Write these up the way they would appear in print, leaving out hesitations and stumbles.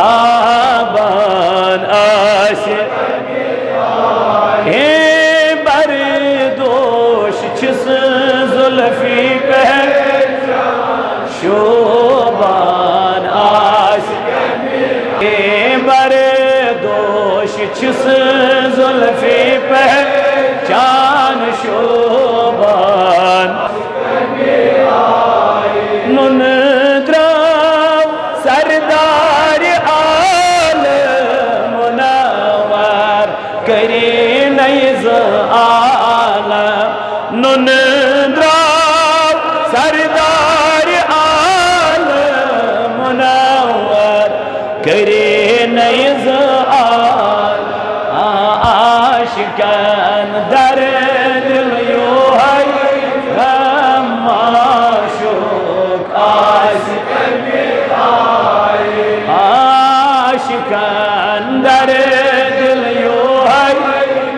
ताबान आशि हे बरदोश छिस जुल्फी पे शोबान आशि हे बरदोश छिस जुल्फी पे चान शोबान नुन द्राव सरदार आलम मुनव्वर करे नैज़ आलम नुन द्राव सरदार आलम मुनव्वर करे नैज़ आशिकन दर दिल यो है गम माशूक आशिकन दर दिल यो है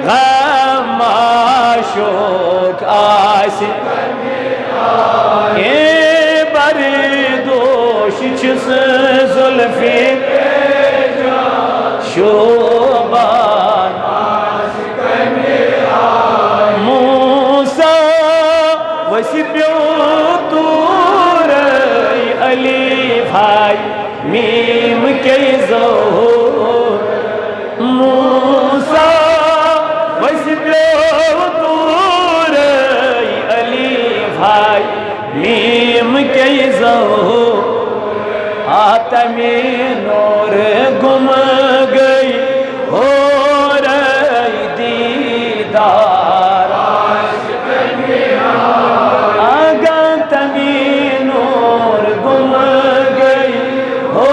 गम माशूक ये बरदोश छिस जुल्फी शोबान मूसा वसिप्यो तूर अलीफ हाय मीम के ज़ोर मूसा वसिप्यो तूर अलीफ हाय मीम के ज़ोर आतमे नूर गुम गई हो रही दीदार आगा तमी नूर गुम गई हो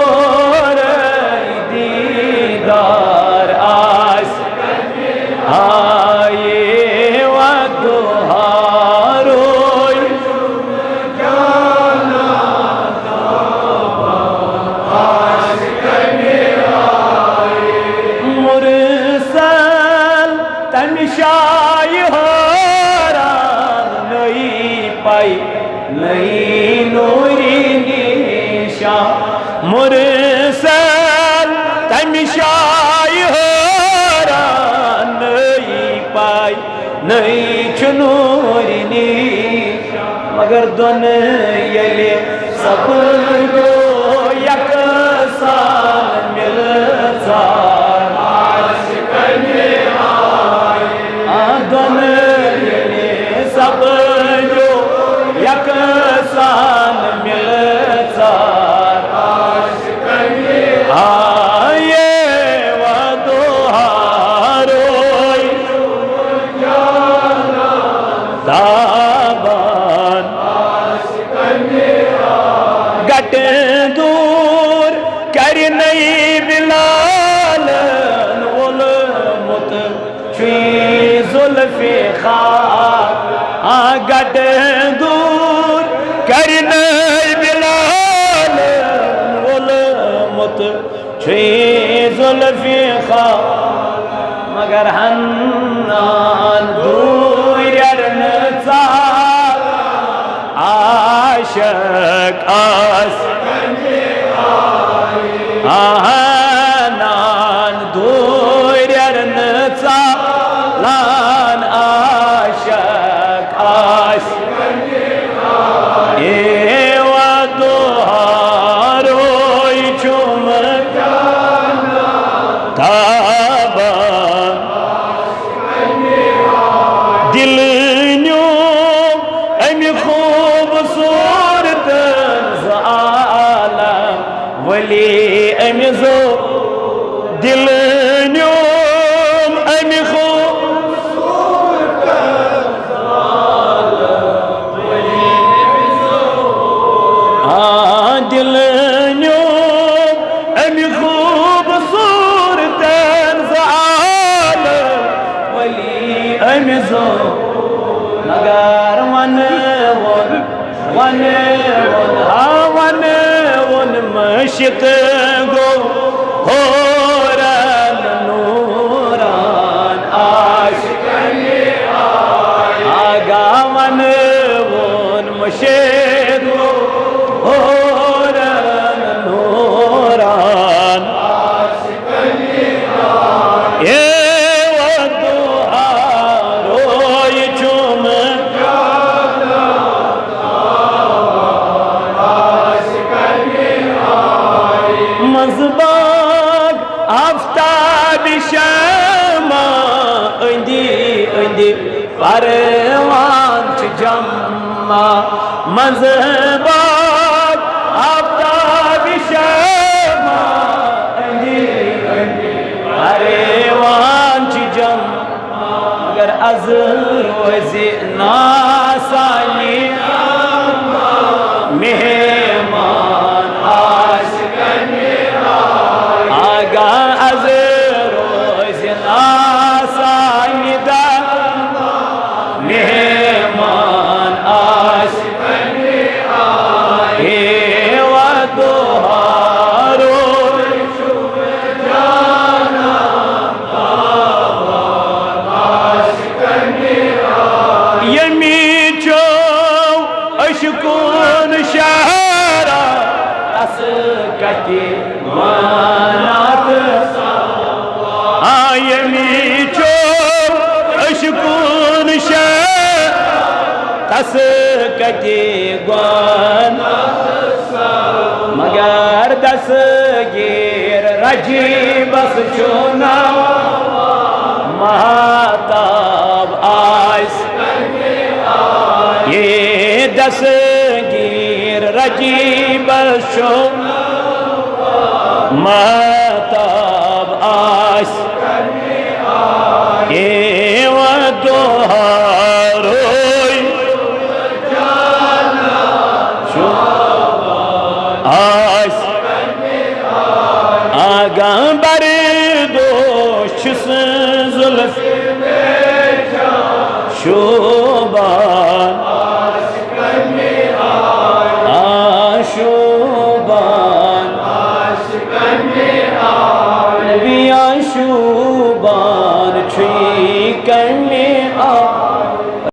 रही दीदार आस आए वदुहारोई मुरसल तमशाई होरान नई पाई नई नूरी निशा मुरसल तमशाई होरान नई पाई नई चुनूरी निशा मगर दोन यले सब गो यकसान मिलता आदन यले सब जो यकसान मिलता आये वदुहारोई ताबान गट दूर कर नई बिलाल वोल मुत जुल्फे खाक गट दूर कर नई बिलाल वोल मुत जुल्फे खाक मगर हन्नान दूर आशक आस आहानान दूरन चालान आशक आस ये वदुहारोई चुम ताबान दिल न्यो अमि खूबसूरत आलम वली अमि जो दिल न्यो अमि खूबसूरत दिल न्यो अमि खूबसूरत आलम वली अमि जो मगर वन मशिक गो हो नूरान आशिक आगा वन मशिक गो हो नूरान आफ्ताब शमा अंदी अंदी परवान जम्मा मज़हबाब आफ्ताब शमा अंदी अंदी परवान जम्मा मगर अज़ रोज़े नासानी मेहमान आशिकन आगा अज़ रोज़े नासानी दा मेहमान आशिकन हे वदोहारो यमी चो अशकुन शहरा अस कति मानात यमी चो अशकुन शहरा अस कति गन मगर दस गिर रजी बस चुना महताब आस ये दस्तगीर रजीब शो महताब आस ये वदोहारोय